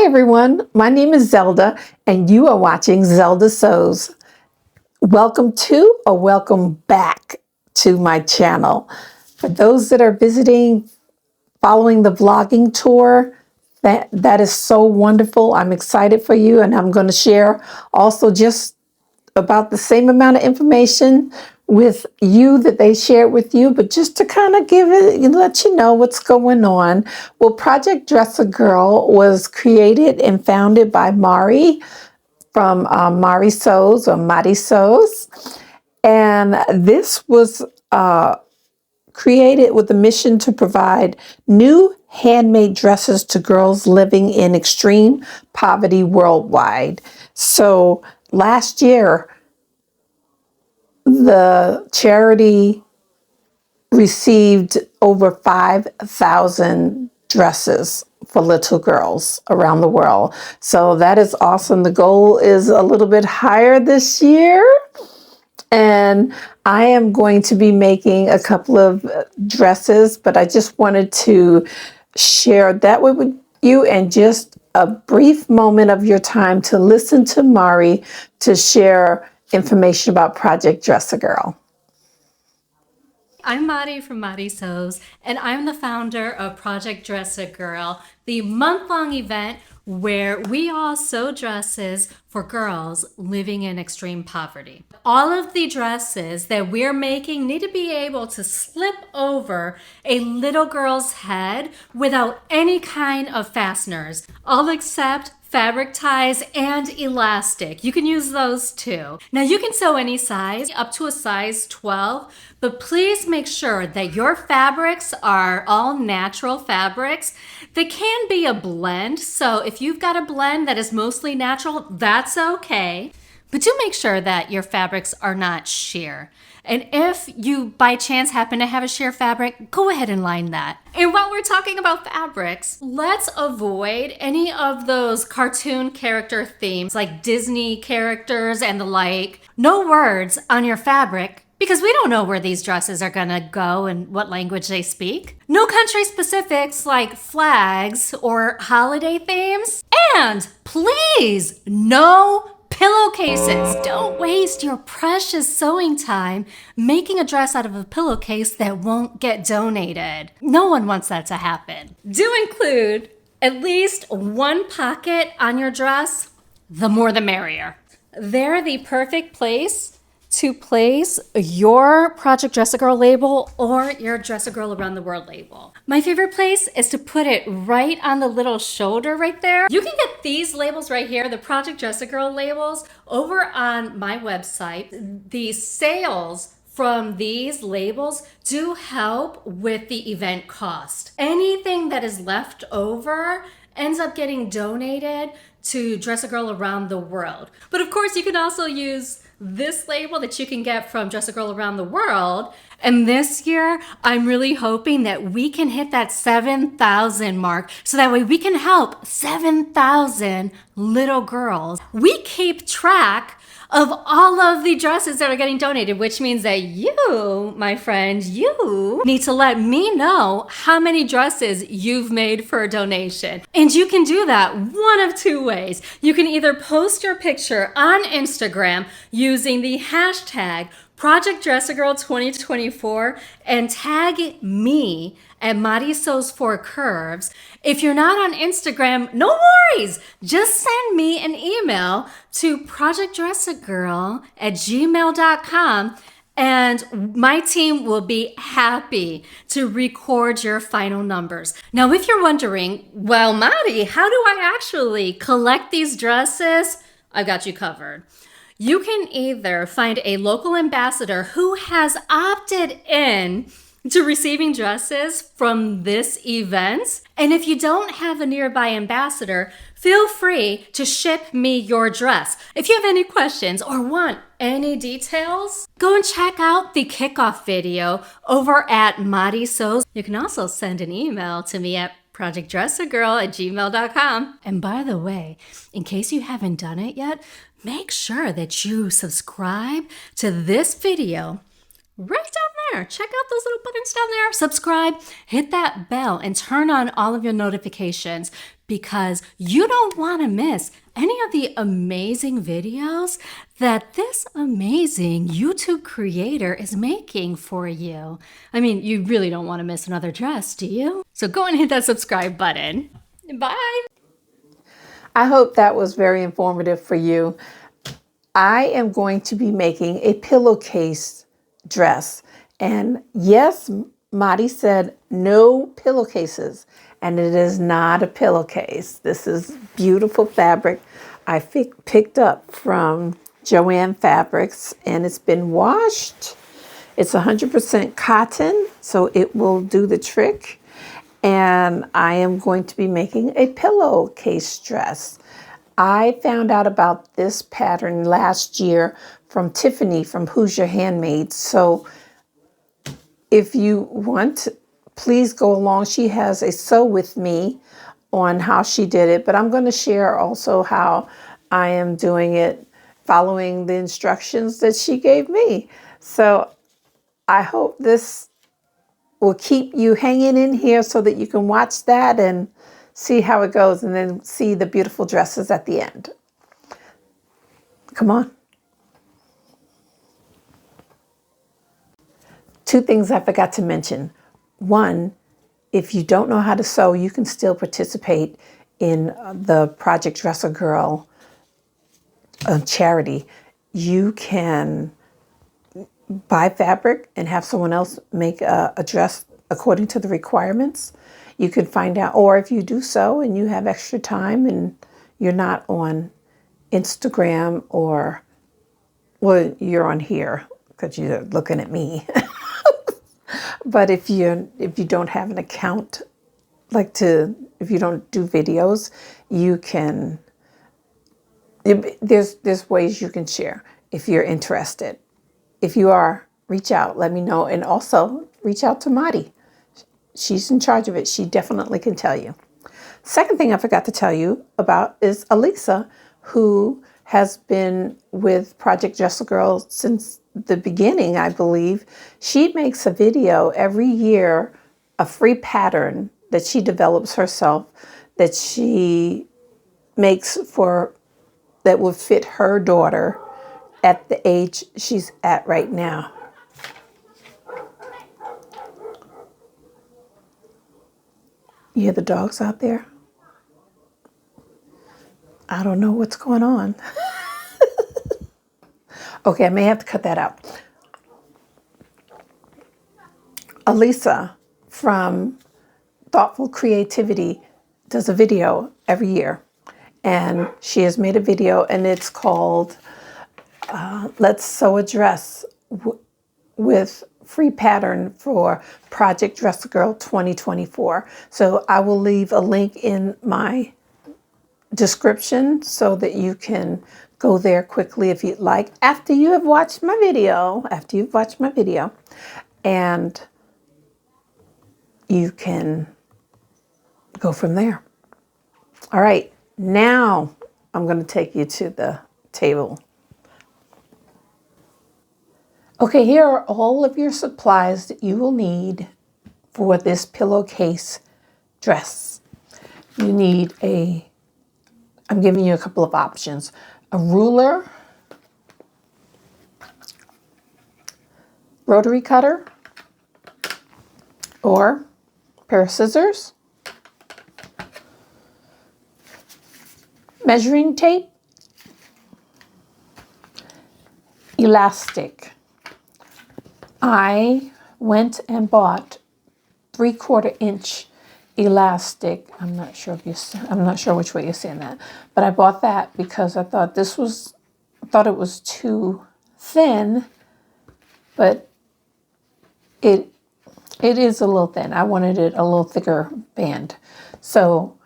everyone, my name is Zelda and you are watching Zelda Sews. Welcome to or welcome back to my channel. For those that are visiting, following the vlogging tour, that is so wonderful. I'm excited for you, and I'm going to share also just about the same amount of information with you that they shared with you, but just to kind of give it, let you know what's going on. Well, Project Dress a Girl was created and founded by Mari from Mari Sews or Mari Sews. And this was created with the mission to provide new handmade dresses to girls living in extreme poverty worldwide. So last year, the charity received over 5,000 dresses for little girls around the world. So that is awesome. The goal is a little bit higher this year. And I am going to be making a couple of dresses, but I just wanted to share that with you and just a brief moment of your time to listen to Mari to share information about Project Dress a Girl. I'm Mari from Mari Sews, and I'm the founder of Project Dress a Girl, the month-long event where we all sew dresses for girls living in extreme poverty. All of the dresses that we're making need to be able to slip over a little girl's head without any kind of fasteners, all except fabric ties and elastic. You can use those too. Now you can sew any size up to a size 12, but please make sure that your fabrics are all natural fabrics. They can be a blend, so if you've got a blend that is mostly natural, that's okay. But do make sure that your fabrics are not sheer. And if you by chance happen to have a sheer fabric, go ahead and line that. And while we're talking about fabrics, let's avoid any of those cartoon character themes like Disney characters and the like. No words on your fabric, because we don't know where these dresses are gonna go and what language they speak. No country specifics like flags or holiday themes. And please, no pillowcases. Don't waste your precious sewing time making a dress out of a pillowcase that won't get donated. No one wants that to happen. Do include at least one pocket on your dress. The more the merrier. They're the perfect place to place your Project Dress a Girl label or your Dress a Girl Around the World label. My favorite place is to put it right on the little shoulder right there. You can get these labels right here, the Project Dress a Girl labels, over on my website. The sales from these labels do help with the event cost. Anything that is left over ends up getting donated to Dress a Girl Around the World. But of course, you can also use this label that you can get from Dress a Girl Around the World. And this year, I'm really hoping that we can hit that 7,000 mark so that way we can help 7,000 little girls. We keep track of all of the dresses that are getting donated, which means that you, my friend, you need to let me know how many dresses you've made for a donation. And you can do that one of two ways. You can either post your picture on Instagram using the hashtag Project Dress a Girl 2024 and tag me at Mari Sews for Curves. If you're not on Instagram, no worries. Just send me an email to projectdressagirl@gmail.com and my team will be happy to record your final numbers. Now, if you're wondering, well, Mari, how do I actually collect these dresses? I've got you covered. You can either find a local ambassador who has opted in to receiving dresses from this event. And if you don't have a nearby ambassador, feel free to ship me your dress. If you have any questions or want any details, go and check out the kickoff video over at Mari Sews. You can also send an email to me at projectdressagirl@gmail.com. And by the way, in case you haven't done it yet, make sure that you subscribe to this video right down there. Check out those little buttons down there. Subscribe, hit that bell, and turn on all of your notifications because you don't want to miss any of the amazing videos that this amazing YouTube creator is making for you. I mean, you really don't want to miss another dress, do you? So go and hit that subscribe button. Bye. I hope that was very informative for you. I am going to be making a pillowcase dress. And yes, Madi said no pillowcases. And it is not a pillowcase. This is beautiful fabric I picked up from Joann Fabrics, and it's been washed. It's 100% cotton, so it will do the trick. And I am going to be making a pillowcase dress. I found out about this pattern last year from Tiffany from Who's Your Handmaid. So if you want, please go along. She has a sew with me on how she did it, but I'm going to share also how I am doing it following the instructions that she gave me. So I hope this will keep you hanging in here so that you can watch that and see how it goes and then see the beautiful dresses at the end. Come on. Two things I forgot to mention. One, if you don't know how to sew, you can still participate in the Project Dress a Girl charity. You can buy fabric and have someone else make a dress according to the requirements. You can find out, or if you do sew and you have extra time and you're not on Instagram or, well, you're on here because you're looking at me. But if you don't have an account, if you don't do videos, you can, there's ways you can share if you're interested. If you are, reach out, let me know. And also reach out to Madi. She's in charge of it. She definitely can tell you. Second thing I forgot to tell you about is Elisa, who has been with Project Dress a Girl since the beginning, I believe. She makes a video every year, a free pattern that she develops herself, that she makes that will fit her daughter at the age she's at right now. You hear the dogs out there? I don't know what's going on. Okay, I may have to cut that out. Elisa from Thoughtful Creativity does a video every year. And she has made a video and it's called Let's Sew a Dress with free pattern for Project Dress a Girl 2024. So I will leave a link in my description so that you can go there quickly if you'd like after you have watched my video, and you can go from there. All right, now I'm going to take you to the table. Okay, here are all of your supplies that you will need for this pillowcase dress. You need I'm giving you a couple of options. A ruler, rotary cutter, or a pair of scissors, measuring tape, elastic. I went and bought 3/4 inch elastic. I'm not sure which way you're seeing that, but I bought that because I thought it was too thin, but it is a little thin. I wanted it a little thicker band. So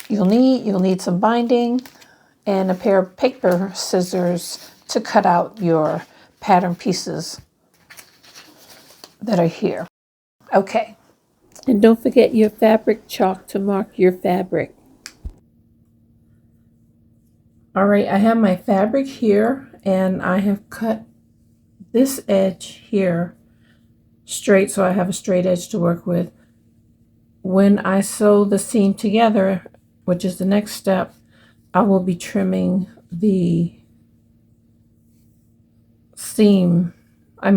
you'll need some binding and a pair of paper scissors to cut out your pattern pieces that are here. Okay. And don't forget your fabric chalk to mark your fabric. All right, I have my fabric here and I have cut this edge here straight so I have a straight edge to work with. When I sew the seam together, which is the next step, I will be trimming the seam, I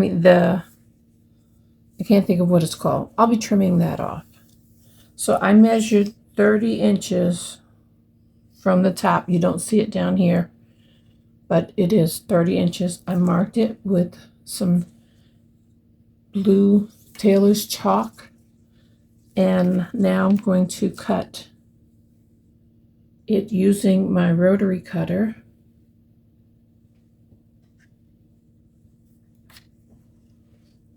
can't think of what it's called. I'll be trimming that off. So I measured 30 inches from the top. You don't see it down here, but it is 30 inches. I marked it with some blue tailor's chalk, and now I'm going to cut it using my rotary cutter.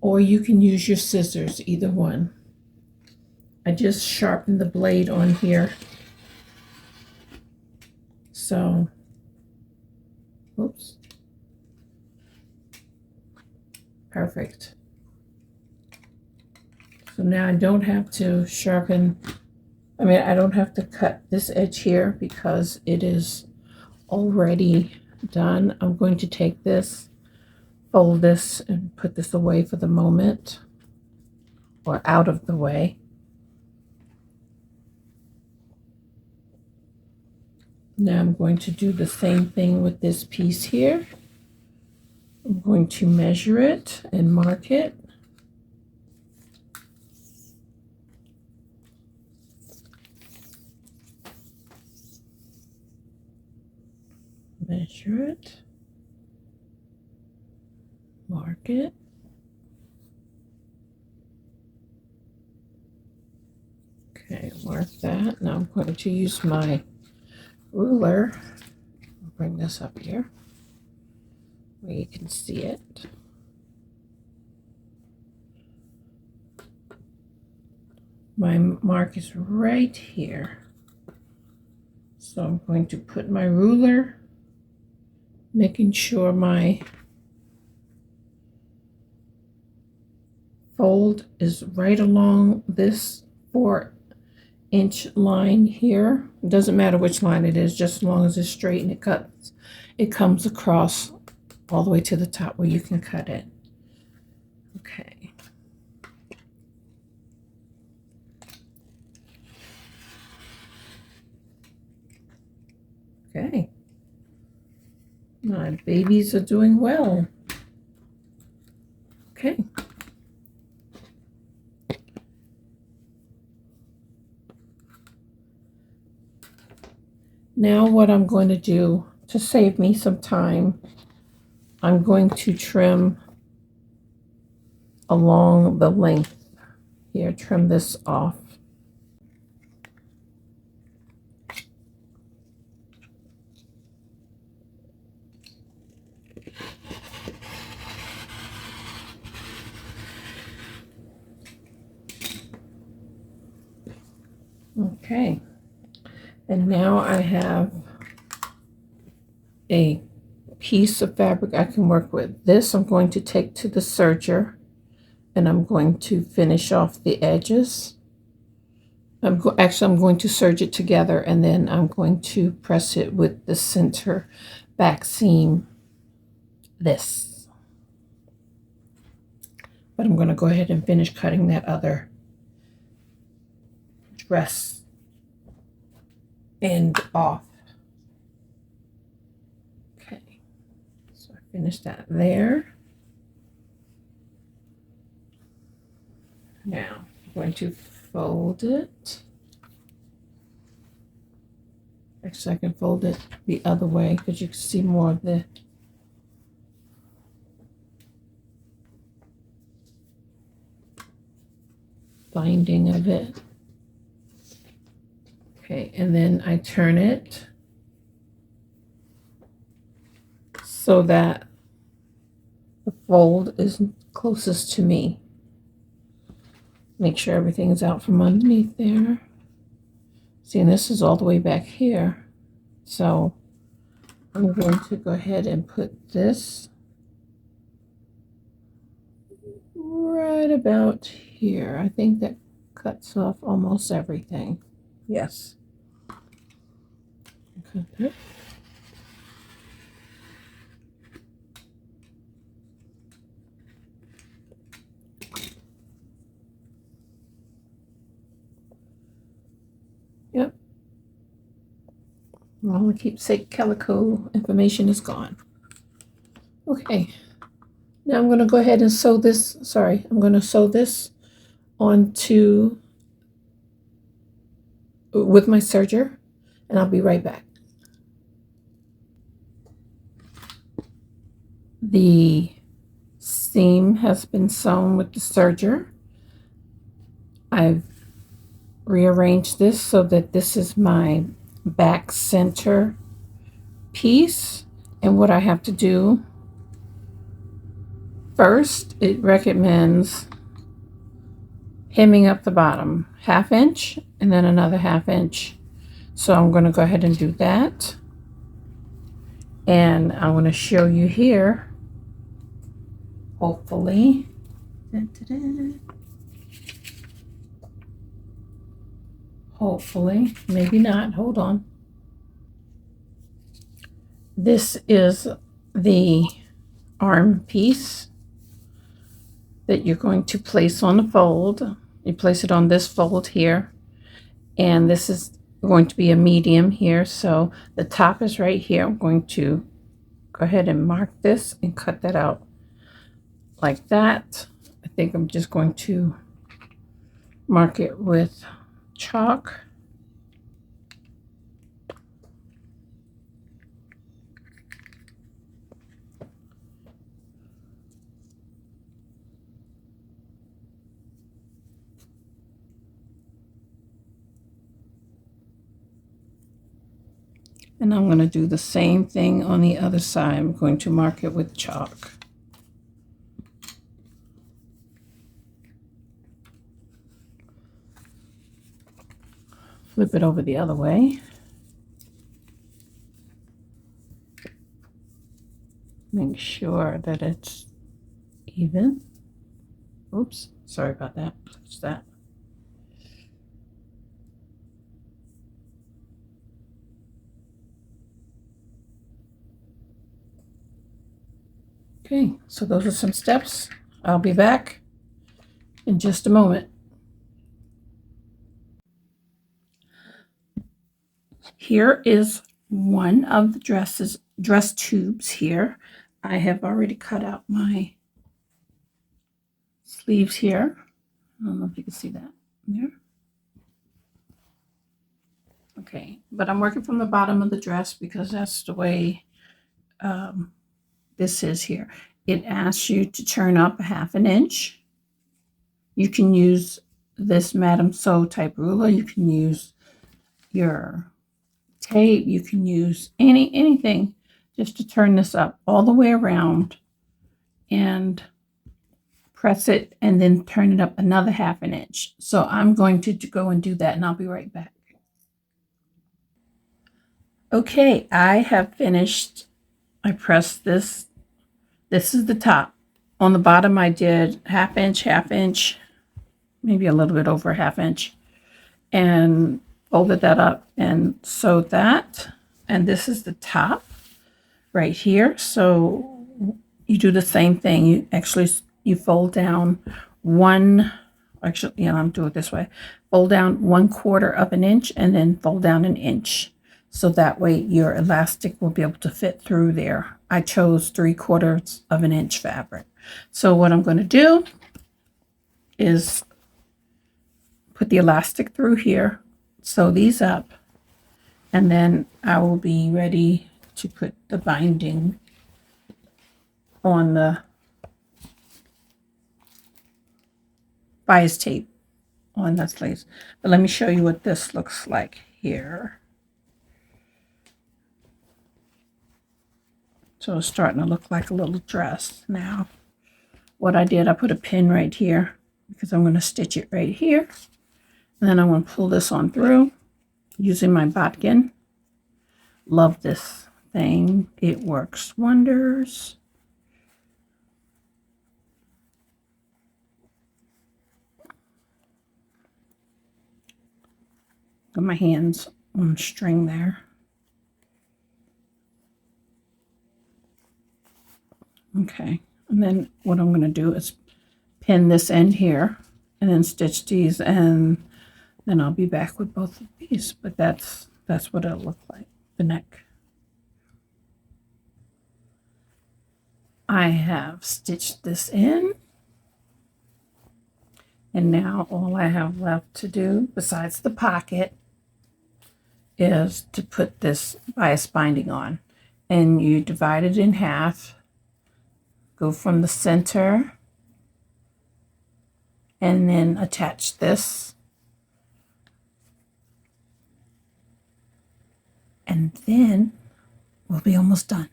Or you can use your scissors, either one. I just sharpened the blade on here. So, oops. Perfect. So now I don't have to sharpen, I don't have to cut this edge here because it is already done. I'm going to take this, fold this, and put this away for the moment, or out of the way. Now I'm going to do the same thing with this piece here. I'm going to measure it and mark it. Measure it. Mark it. Okay, mark that. Now I'm going to use my ruler. I'll bring this up here where you can see it. My mark is right here. So I'm going to put my ruler, making sure my fold is right along this 4-inch line here. It doesn't matter which line it is, just as long as it's straight and it comes across all the way to the top where you can cut it. Okay. Okay. My babies are doing well. Okay. Now what I'm going to do to save me some time, I'm going to trim along the length here, trim this off. Okay, and now I have a piece of fabric I can work with. This I'm going to take to the serger, and I'm going to finish off the edges. Actually, I'm going to serge it together, and then I'm going to press it with the center back seam, this. But I'm going to go ahead and finish cutting that other dress end off. Okay, so I finished that there. Now I'm going to fold it. Actually, I can fold it the other way because you can see more of the binding of it. Okay, and then I turn it so that the fold is closest to me. Make sure everything is out from underneath there. See, and this is all the way back here. So I'm going to go ahead and put this right about here. I think that cuts off almost everything. Yes. Okay. Well, I keep saying calico information is gone. Okay. Now I'm going to go ahead and sew this. Sorry, I'm going to sew this onto with my serger, and I'll be right back. The seam has been sewn with the serger. I've rearranged this so that this is my back center piece. And what I have to do first, it recommends hemming up the bottom 1/2 inch and then another 1/2 inch. So I'm going to go ahead and do that. And I want to show you here, hopefully. Hopefully, maybe not. Hold on. This is the arm piece that you're going to place on the fold. You place it on this fold here, and this is going to be a medium here. So the top is right here. I'm going to go ahead and mark this and cut that out like that. I think I'm just going to mark it with chalk. And I'm going to do the same thing on the other side. I'm going to mark it with chalk. Flip it over the other way. Make sure that it's even. Oops, sorry about that. Touch that. Okay, so those are some steps. I'll be back in just a moment. Here is one of the dress tubes here. I have already cut out my sleeves here. I don't know if you can see that there. Okay, but I'm working from the bottom of the dress because that's the way this is here. It asks you to turn up 1/2 inch. You can use this Madam Sew type ruler. You can use your tape. You can use anything just to turn this up all the way around and press it and then turn it up another 1/2 inch. So I'm going to go and do that, and I'll be right back. Okay, I have finished. I pressed this. This is the top. On the bottom, I did 1/2 inch, maybe a little bit over 1/2 inch, and folded that up and sewed that. And this is the top right here. So you do the same thing. You fold down I'll do it this way. Fold down 1/4 inch and then fold down 1 inch. So that way your elastic will be able to fit through there. I chose 3/4 inch fabric. So what I'm going to do is put the elastic through here, sew these up, and then I will be ready to put the binding on the bias tape on the sleeves. But let me show you what this looks like here. So it's starting to look like a little dress now. What I did, I put a pin right here because I'm going to stitch it right here. And then I'm going to pull this on through using my bodkin. Love this thing. It works wonders. Got my hands on the string there. Okay, and then what I'm going to do is pin this end here and then stitch these, and then I'll be back with both of these. But that's what it'll look like. the neck. I have stitched this in, and now all I have left to do, besides the pocket, is to put this bias binding on. And you divide it in half, go from the center, and then attach this. And then we'll be almost done.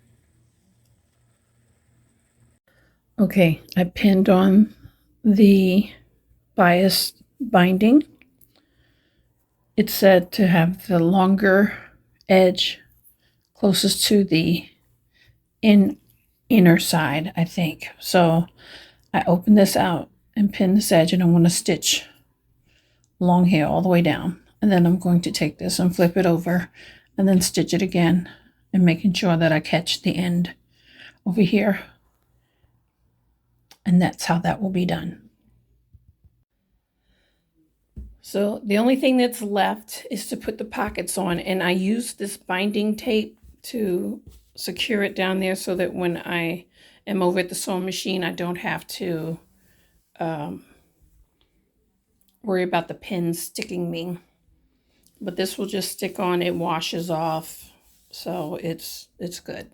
Okay, I pinned on the bias binding. It said to have the longer edge closest to the inner side, I think. So I open this out and pin this edge, and I want to stitch along here all the way down. And then I'm going to take this and flip it over and then stitch it again, and making sure that I catch the end over here. And that's how that will be done. So the only thing that's left is to put the pockets on, and I use this binding tape to secure it down there so that when I am over at the sewing machine, I don't have to worry about the pins sticking me. But this will just stick on, it washes off, so it's good.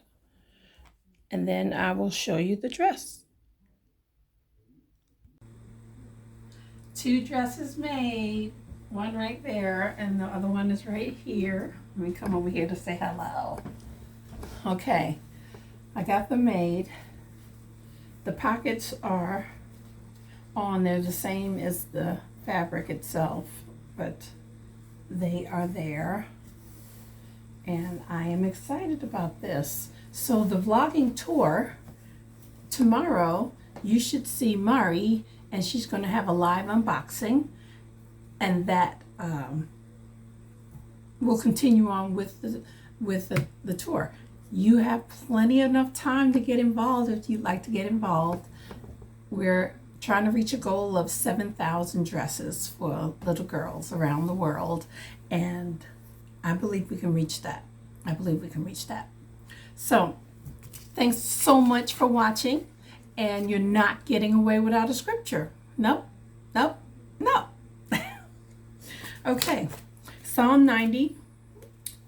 And then I will show you the dress. 2 dresses made, one right there and the other one is right here. Let me come over here to say hello. Okay, I got them made. The pockets are on, they're the same as the fabric itself, but they are there, and I am excited about this. So the vlogging tour tomorrow, you should see Mari, and she's going to have a live unboxing, and that will continue on with the tour. You have plenty enough time to get involved if you'd like to get involved. We're trying to reach a goal of 7,000 dresses for little girls around the world, and I believe we can reach that. I believe we can reach that. So thanks so much for watching, and you're not getting away without a scripture. Nope, nope, no. Okay, Psalm 90,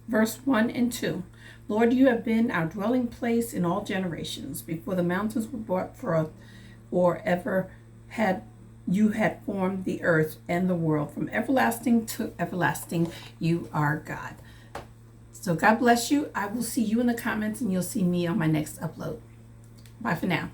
verse 1 and 2. Lord, you have been our dwelling place in all generations. Before the mountains were brought forth, or ever had formed the earth and the world. From everlasting to everlasting, you are God. So God bless you. I will see you in the comments, and you'll see me on my next upload. Bye for now.